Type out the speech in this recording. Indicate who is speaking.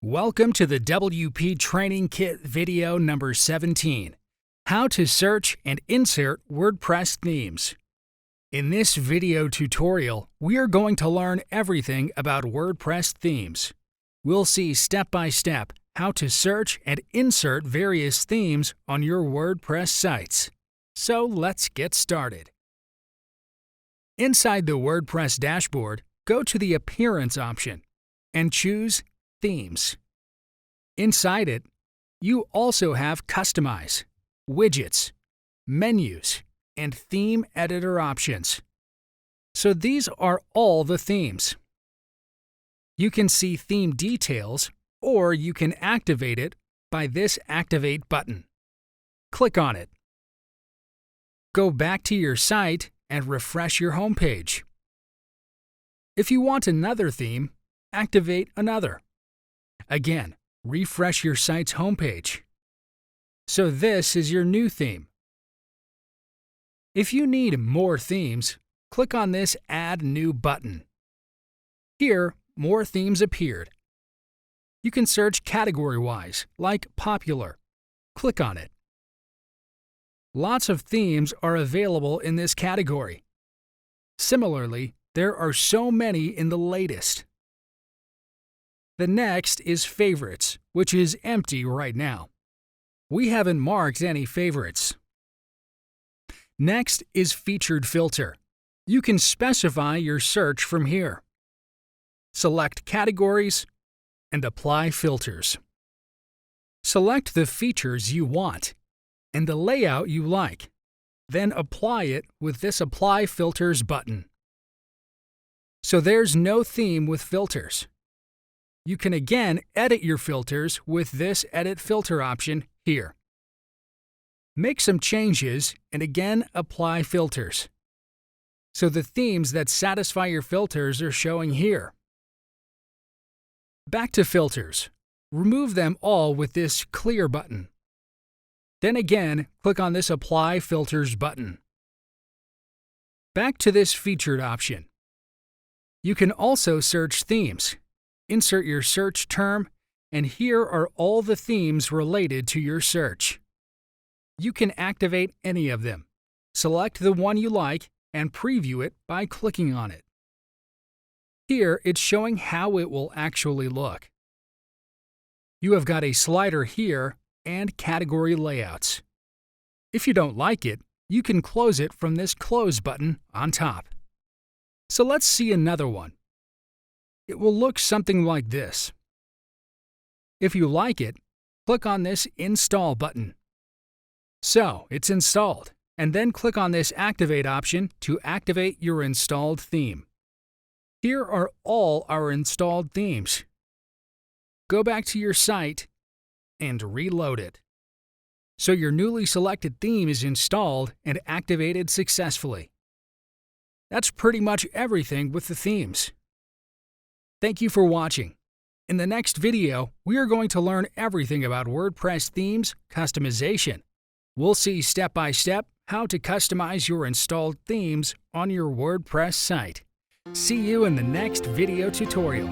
Speaker 1: Welcome to the WP Training Kit video number 17, How to Search and Insert WordPress Themes. In this video tutorial, we are going to learn everything about WordPress themes. We'll see step-by-step how to search and insert various themes on your WordPress sites. So let's get started. Inside the WordPress dashboard, go to the Appearance option and choose Themes. Inside it, you also have Customize, Widgets, Menus, and Theme Editor options. So these are all the themes. You can see theme details, or you can activate it by this Activate button. Click on it. Go back to your site and refresh your homepage. If you want another theme, activate another. Again, refresh your site's homepage. So this is your new theme. If you need more themes, click on this Add New button. Here, more themes appeared. You can search category-wise, like Popular. Click on it. Lots of themes are available in this category. Similarly, there are so many in the latest. The next is Favorites, which is empty right now. We haven't marked any favorites. Next is Featured Filter. You can specify your search from here. Select Categories and apply filters. Select the features you want and the layout you like. Then apply it with this Apply Filters button. So there's no theme with filters. You can again edit your filters with this Edit Filter option here. Make some changes and again apply filters. So the themes that satisfy your filters are showing here. Back to filters. Remove them all with this Clear button. Then again, click on this Apply Filters button. Back to this Featured option. You can also search themes. Insert your search term, and here are all the themes related to your search. You can activate any of them. Select the one you like and preview it by clicking on it. Here, it's showing how it will actually look. You have got a slider here and category layouts. If you don't like it, you can close it from this Close button on top. So let's see another one. It will look something like this. If you like it, click on this Install button. So it's installed, and then click on this Activate option to activate your installed theme. Here are all our installed themes. Go back to your site and reload it. So your newly selected theme is installed and activated successfully. That's pretty much everything with the themes. Thank you for watching. In the next video, we are going to learn everything about WordPress themes customization. We'll see step-by-step how to customize your installed themes on your WordPress site. See you in the next video tutorial.